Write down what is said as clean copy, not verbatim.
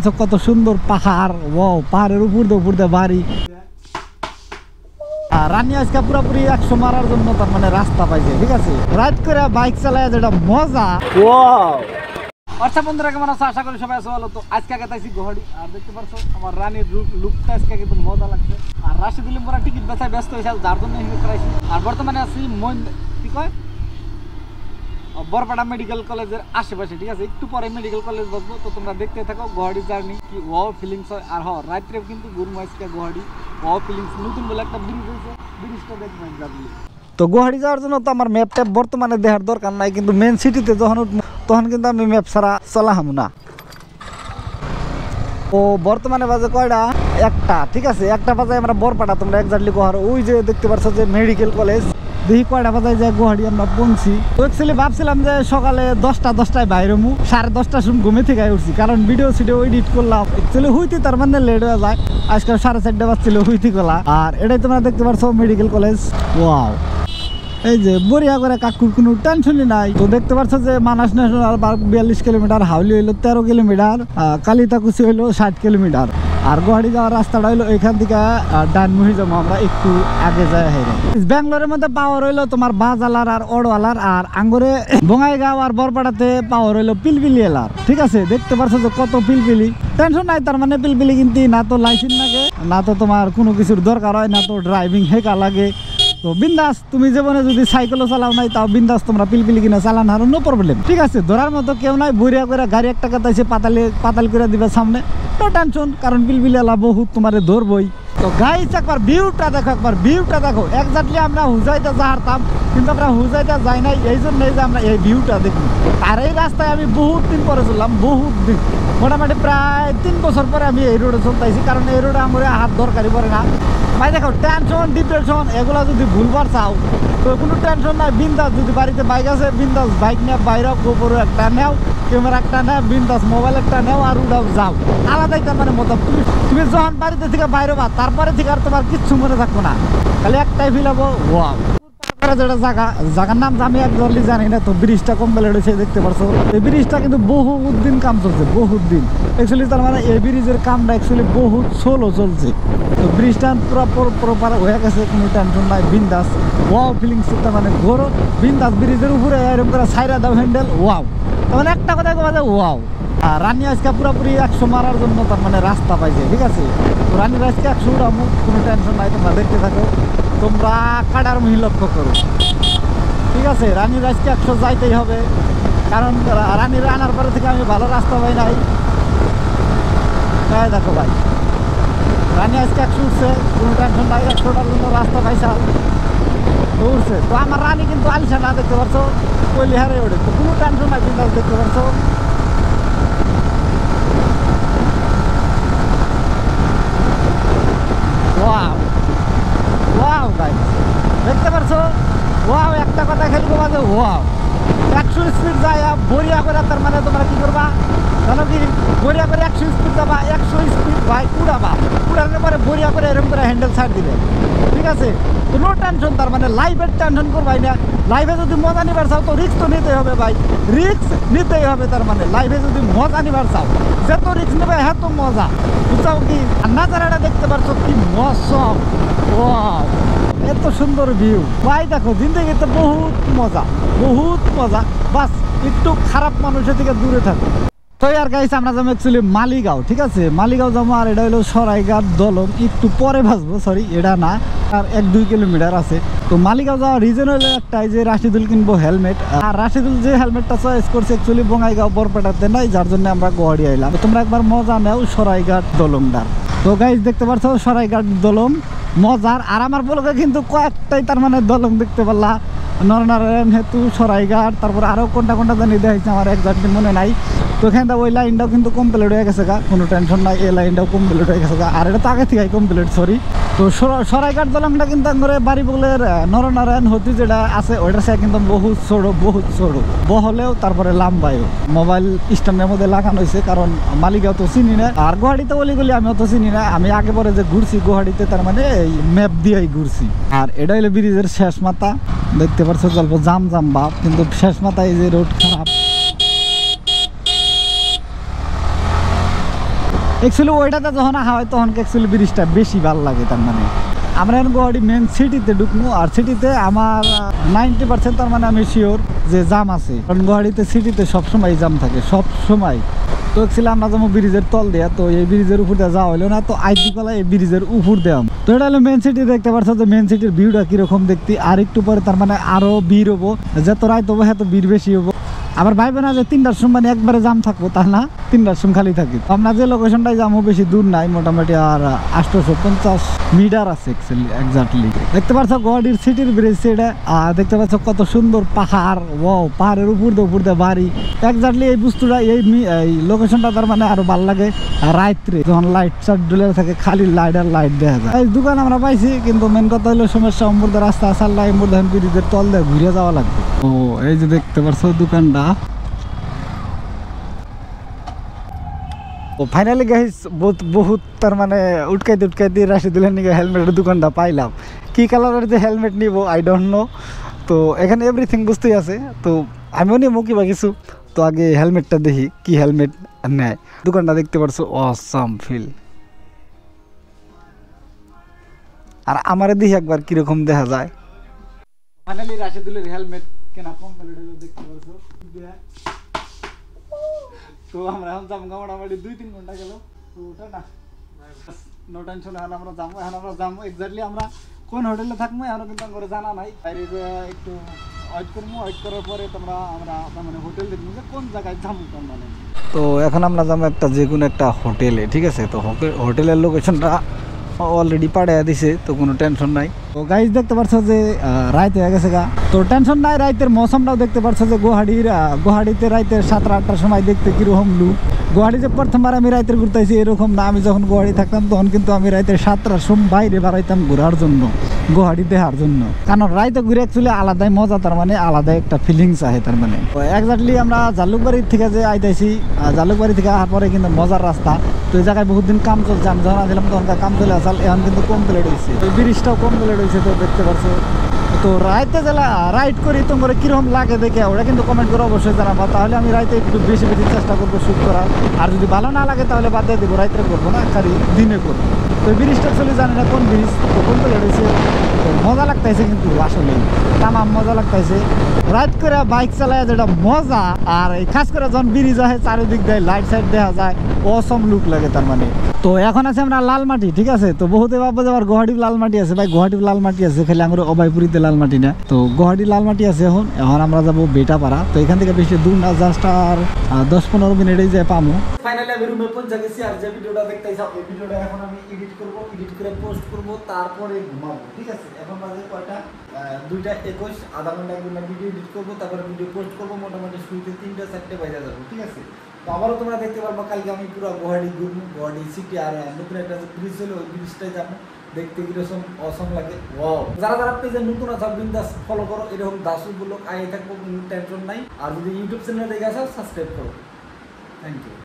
পাচ্ছ কত সুন্দর পাহাড়, ওয়াও, পাহাড়ের উপর দিয়ে বাড়ি। আর রানী আজকে পুরোপুরি 100 মারার জন্য তার মানে রাস্তা পাইছে, ঠিক আছে। রাইড করে বাইক চালায় যেটা মজা, ওয়াও। আচ্ছা বন্ধুরা, কেমন আছো? আশা করি সবাই আছো ভালো। তো আজকে গেছি গুয়াহাটি, আর দেখতে পাচ্ছ আমার রানীর লুকটা আজকে কিন্তু মজা লাগছে। আর রাশিদুল ইমরা টিকিট বেচায় ব্যস্ত হয়েছে, যার জন্য এখানে করাইছি। আর বর্তমানে আছি কি কয় বরপাড়া মেডিকেল কলেজের আশেপাশে, ঠিক আছে। একটু পরে মেডিকেল কলেজ বসবো, তো তোমরা দেখতে থাকো গুয়াহাটি জার্নি কি ওয়াও ফিলিংস হয়। আর রাত্রে কিন্তু ঘুরবো আজকে গুয়াহাটি ওয়াও ফিলিংস। নতুন বলে একটা ব্রিজ হয়েছে, ব্রিজটা দেখবেন যাবি। তো গুয়াহাটি যাওয়ার জন্য তো আমার ম্যাপ ট্যাপ বর্তমানে দেখার দরকার নাই, কিন্তু মেন সিটিতে যখন উঠবো তখন কিন্তু আমি ম্যাপ ছাড়া চলাহাম না। ও বর্তমানে বাজে কয়টা? 1টা, ঠিক আছে। 1টা বাজে আমরা বরপাড়া, তোমরা একজাক্টলি কোহার ওই যে দেখতে পাচ্ছ যে মেডিকেল কলেজ। দেখি কয়টা বাজায় যায় গুয়াহাটি আমরা পৌঁছি। তো অ্যাকচুয়ালি ভাবছিলাম যে সকালে 10টায় বাইরে মু, 10:30টার সময় ঘুমে থেকে উঠছি, কারণ ভিডিও এডিট করলাম। অ্যাকচুয়ালি হইতে তার মানে লেট হয়ে যায়। আজকে 4:30 বাজছিল হইতে গলা। আর এটাই তোমরা দেখতে পাচ্ছ মেডিকেল কলেজ, ওয়াও। এই যে বরিয়া করে কাকুর কোনো টেনশনই নাই। তো দেখতে পাচ্ছ যে মানাস ন্যাশনাল পার্ক 42 কিলোমিটার, হাউলি হইলো 13 কিলোমিটার, কালিতাকুচি হইলো 60 কিলোমিটার। আর গুয়াহাটি যাওয়ার রাস্তাটা হইলো এখান থেকে ডানমুহি যাবো আমরা, একটু আগে যায় হেরে। ব্যাঙ্গালোরের মধ্যে পাওয়ার হইলো তোমার বাজালার আর অড়ওয়ালার, আর আঙ্গুরে বঙ্গাইগাঁও আর বরপাড়াতে পাওয়ার হইলো পিলপিলি এলার, ঠিক আছে। দেখতে পাচ্ছ যে কত পিলপিলি, টেনশন নাই তার মানে। পিলপিলি কিন্তু না তো লাইসেন্স লাগে, না তো তোমার কোনো কিছুর দরকার হয়, না তো ড্রাইভিং শেখা লাগে। তো বিন্দাস, তুমি জীবনে যদি সাইকেলও চালাও নাই তাও বিন্দাস তোমরা পিলপিলি কিনা চালান, আর নো প্রবলেম, ঠিক আছে। ধরার মতো কেউ নাই। বইরা করে গাড়ি একটা কাতাইছে পাতাল করে দিবে সামনে, নো টেনশন, কারণ পিলপিলি এলা বহুত তোমারে ধরবই। তো গাইস একবার ভিউটা দেখো, একবার ভিউটা দেখো। একজাক্টলি আমরা হুজাইতে যাহারতাম, কিন্তু আমরা হুজাইতে যাই নাই, এই জন্যই যে আমরা এই ভিউটা দেখি। আর এই রাস্তায় আমি বহুত দিন পরে চললাম, বহুত দিন, মোটামুটি প্রায় 3 বছর পরে আমি এই রোডে চলতেছি, কারণ এই রোডে আমার হাত দরকারি পড়ে না ভাই। দেখো টেনশন ডিপ্রেশন এগুলো যদি ভুলবার চাও তো কোনো টেনশন নাই, বিন্দাস। যদি বাড়িতে বাইক আছে বিন্দাস বাইক নিয়ে বাইরে, গোবর একটা নেও, ক্যামেরা একটা নেও, বিন্দাস মোবাইল একটা নেও, আর উঠাও যাও। আলাদাই তার মানে মতো। তুমি যখন বাড়িতে থেকে বাইরে বা তারপরে থেকে আর তোমার কিচ্ছু মনে থাকবো না, খালি একটাই ফিল হবো ওয়াও। যেটা জায়গার নাম আমি একদমই জানি না। তো ব্রিজটা কমপ্লিট হয়েছে, দেখতে পারছো। এই ব্রিজটা কিন্তু বহুত দিন কাম চলছে, বহুত দিন। অ্যাকচুয়ালি তার মানে এই ব্রিজের কামটা অ্যাকচুয়ালি বহুত স্লো চলছে। তো ব্রিজটা পুরো প্রপার হয়ে গেছে, কোনো টেনশন নাই, বিন্দাস ওয়াও ফিলিংস। তার মানে ঘোরো বিন্দাস, ব্রিজের উপরে এরকম করে সাইরা দাও হ্যান্ডেল, ওয়াও। তার মানে একটা কথা বলা ওয়াও। আর রানী আজকে পুরোপুরি 100 মারার জন্য তার মানে রাস্তা পাইছে, ঠিক আছে। তো রানীর আজকে 100 উড়ামু, কোনো টেনশন নাই, তোমরা দেখতে থাকো। তোমরা কাটার মুহি লক্ষ্য করো, ঠিক আছে। রানীর আজকে 100 যাইতেই হবে, কারণ রানীর আনার পরে থেকে আমি ভালো রাস্তা পাই নাই। তাই দেখো ভাই, রানী আজকে 100 উঠছে, কোনো টেনশন নাই, 100টার জন্য রাস্তা পাইছা উঠছে। তো আমার রানী কিন্তু আলিশা না, দেখতে পাচ্ছ, কইলি হারে ওঠে, তো কোনো টেনশন নাই, বিন্দাস, দেখতে পাচ্ছ। ওয়াও ওয়াও গাইস, দেখতে পারছো, ওয়াও। একটা কথা খেলবো মাঝে, ওয়াও 100 স্পিড যায় বরিয়া করে। তার মানে তোমরা কি করবা জানো কি? বরিয়া করে 100 স্পিড যাবা, 100 স্পিড ভাই উড়াবা, উড়ানোর পরে বরিয়া করে এরকম করে হ্যান্ডেল ছাড় দিবে, ঠিক আছে। কোনো টেনশন, তার মানে লাইফের টেনশন করবাই না। লাইফে যদি মজা নিবার চাও তো রিস্ক তো নিতেই হবে ভাই, রিস্ক নিতেই হবে। তার মানে লাইফে যদি মজা নিবার চাও, যত রিস্ক নেবে হ্যাঁ তো মজা, বুঝাও কি? আর নাজারাটা দেখতে পারছো কি মৌসম, ওয়াও, এত সুন্দর ভিউ ভাই। দেখো জিন্দগিতে বহুত মজা, বহুত মজা। বাস একটু খারাপ মানুষের থেকে দূরে থাকো। তো আর গাইস আমরা যাবো অ্যাকচুয়ালি মালিগাঁও, ঠিক আছে। মালিগাঁও যাবো, আর এটা হলো সরাইঘাট দলং, একটু পরে ভাসবো, সরি এটা না, আর 1-2 কিলোমিটার আছে। তো মালিগাঁও যাওয়ার রিজন হলো একটাই, যে রাশিদুল কিনবো হেলমেট। আর রাশিদুল যে হেলমেটটা চয়েস করছে অ্যাকচুয়ালি বঙ্গাইগাঁও বরপেটাতে নাই, যার জন্য আমরা গুয়াহাটি আইলাম। তোমরা একবার মজা নেও সরাইঘাট দলংটার। তো গাইস দেখতে পাচ্ছ সরাইঘাট দলং মজার। আর আমার বলকে কিন্তু কয়েকটাই তার মানে দলং দেখতে পারলা, নরনারায়ণ হেতু, সরাইঘাট, তারপর আরও কোনটা কোনটা জানি দেখাইছে আমার একজাক্টলি মনে নাই। তো এখানটা ওই লাইনটাও কিন্তু কমপ্লিট হয়ে গেছে গা, কোনো টেনশন নাই, এই লাইনটাও কমপ্লিট হয়ে গেছে গা। আর এটা তো আগে থেকে কমপ্লিট, সরি। তো সরাইঘাট দলংটা কিন্তু করে বাড়িবগলের নরনারায়ণ হতি যেটা আছে ওইটা সে কিন্তু বহুত ছোটো, বহুত ছোটো, বহলেও তারপরে লাম্বায়ও। মোবাইল স্ট্যান্ডের মধ্যে লাগানো হয়েছে, কারণ মালিগাঁও তো চিনি না, আর গুয়াহাটিতে বলি আমি অত চিনি না। আমি আগে পরে যে ঘুরছি গুয়াহাটিতে, তার মানে এই ম্যাপ দিয়েই ঘুরছি। আর এটা হলো ব্রিজের শেষ মাথা, দেখতে পাচ্ছ গল্প জাম ভাব, কিন্তু শেষ মাথায় যে রোড খারাপ। অ্যাকচুয়ালি ওইটাতে যখন আহা হয় তখন অ্যাকচুয়ালি ব্রিজটা বেশি ভালো লাগে। তার মানে আমরা এখন গুয়াহাটি মেন সিটিতে ঢুকবো, আর সিটিতে আমার 90% তার মানে আমি শিওর যে জাম আছে, কারণ গুয়াহাটিতে সিটিতে সবসময় জাম থাকে সব সময়। তো অ্যাকচুয়ালি আমরা যেমন ব্রিজের তল দেয়া, তো এই ব্রিজের উপর দিয়ে যাওয়া হলো না, তো আইডি কলা এই ব্রিজের উপর দেওয়া। তো এটা হলো মেন সিটি, দেখতে পাচ্ছ যে মেন সিটির ভিউটা কিরকম দেখতে। আর একটু পরে তার মানে আরো ভিড় হবো, যত রাত হবো এত ভিড় বেশি হবো। আবার ভাইবে না যে 3টার সময় মানে একবারে জাম থাকবো, তা না, 3টার সময় খালি থাকি। আমরা যে লোকেশনটাই যাবো বেশি দূর নাই, মোটামুটি আর 850 মিটার আছে এক্স্যাক্টলি। দেখতে পাচ্ছ গুয়াহাটির সিটির ব্রিজ এটা, আর দেখতে পাচ্ছ কত সুন্দর পাহাড়, ও পাহাড়ের উপর দিয়ে বাড়ি। এক্স্যাক্টলি এই বস্তুটা এই লোকেশনটা তার মানে আরো ভালো লাগে রাত্রে, যখন লাইট চার ডুলে থাকে, খালি লাইট আর লাইট দেখা যায়। এই দোকান আমরা পাইছি, কিন্তু মেন কথা হলো সমস্যা অম্বুরদের রাস্তা আসাল্লা এম্বুরদান ব্রিজের তল দিয়ে ঘুরে যাওয়া লাগবে। ও এই যে দেখতে পাচ্ছ দোকানটা। ও ফাইনালি গাইস বহুত তার মানে উটকাইতে রাশিদুলের নিকে হেলমেটের দোকানটা পাইলাম। কি কালারের যে হেলমেট নিব আই ডোন্ট নো। তো এখানে এভরিথিং বুঝতেই আছে, তো আমিও নিবো কিবা কিছু। তো আগে হেলমেটটা দেখি কি হেলমেট নেয়। দোকানটা দেখতে পারছো অসাম ফিল। আর আমারে দেখি একবার কিরকম দেখা যায়। ফাইনালি রাশিদুলের হেলমেট কেনা কমপ্লিট হলো, দেখতে পারছো। তো আমরা এখন যাবো মোটামুটি 2-3 ঘন্টা গেল। তো ওটা না নো টেনশন, এখন আমরা যাবো এক্স্যাক্টলি আমরা কোন হোটেলে থাকবো এখনো কিন্তু করে জানা নাই। বাইরে যে একটু ওয়েট করবো, ওয়েট করার পরে আমরা মানে হোটেল দেখবো যে কোন জায়গায় যাবো তার মানে। তো এখন আমরা যাবো একটা যে কোনো একটা হোটেলে, ঠিক আছে। তো হোটেলের লোকেশনটা অলরেডি পাঠিয়ে দিছে, তো কোনো টেনশন নাই। তো গাইজ দেখতে পাচ্ছ যে রাত হয়ে গেছে গা, তো টেনশন নাই। রাইতের মৌসুমটাও দেখতে পাচ্ছ যে গুয়াহাটিতে রাইতের 7-8টার সময় দেখতে কিরকম লু। গুয়াহাটি যে প্রথমবার আমি রাইতের ঘুরতেছি এরকম না। আমি যখন গুয়াহাটি থাকতাম তখন কিন্তু আমি রাইতের 7টার সময় বাইরে বাড়াইতাম ঘোরার জন্য, গুয়াহাটি দেখার জন্য। কারণ রাইতে ঘুরে অ্যাকচুয়ালি আলাদাই মজা, তার মানে আলাদা একটা ফিলিংস আছে তার মানে। এক্স্যাক্টলি আমরা জালুকবাড়ির থেকে যে আইতাইছি, জালুকবাড়ি থেকে আসার পরে কিন্তু মজার রাস্তা। তো এই জায়গায় বহুত দিন কাম চলছে, আমি যখন আসলাম তখন কাম চলে আসাল, এখন কিন্তু কমপ্লিট হয়েছে, ওই ব্রিজটাও কমপ্লিট হয়েছে। তো দেখতে পাচ্ছ, তো রাইতে জেলা রাইড করি তোমার কিরকম লাগে দেখে ওরা কিন্তু কমেন্ট করে অবশ্যই জানাবো। তাহলে আমি রাইতে একটু বেশি চেষ্টা করবো শুট করার। আর যদি ভালো না লাগে তাহলে বাদ দিয়ে দেবো, রাইতে করবো না, খালি দিনে করবো। তো ব্রিজটা চলে জানি না কোন ব্রিজ, তো কমপ্লিট হয়েছে। তো মজা লাগতেছে কিন্তু আসলে তামাম মজা লাগতেছে রাইড করে, বাইক চালায় যেটা মজা। আর এই খাস করে যখন ব্রিজ আছে চারিদিক দেয় লাইট সাইড দেখা যায়, অসম লুক লাগে তার মানে। তো এখন আছে আমরা লালমাটি, ঠিক আছে। তো বহুতে ভাববো যে আবার গুয়াহাটির লালমাটি আছে, ভাই গুয়াহাটির লালমাটি আছে, খালি আমরা অভয়পুরীতে লালমাটি না। তো গুয়াহাটির লালমাটি আছে। এখন আমরা যাবো বেটাপাড়া। তো এখান থেকে বেশি দূর না, জাস্ট আর 10-15 মিনিটেই যাই পামো। ফাইনালি আমি রুমে পৌঁছে গেছি। আর যে ভিডিওটা দেখতেছি এই ভিডিওটা এখন আমি এডিট করবো, এডিট করে পোস্ট করবো, তারপরে ঘুমাবো, ঠিক আছে। এখন বাজে কয়টা, 2:21, আধা ঘন্টা ভিডিও এডিট করবো, তারপরে ভিডিও পোস্ট করবো। মোটামুটি শুইতে 3-4 বাজে যাবো, ঠিক আছে। তো আবারও তোমরা দেখতে পারবো কালকে আমি পুরো গুয়াহাটি ঘুরবো, গুয়াহাটি সিটি। আর নতুন একটা যে ব্রিজ হলো ওই ব্রিজটাই যাবো, দেখতে কিরকম অসম লাগে। ওয়াও, যারা পেজে নতুন আছে বিন্দাস ফলো করো, এরকম দাসু ব্লগ আই থাকবো, কোনো টেনশন নাই। আর যদি ইউটিউব চ্যানেলে দেখে আসো সাবস্ক্রাইব করো। Thank you.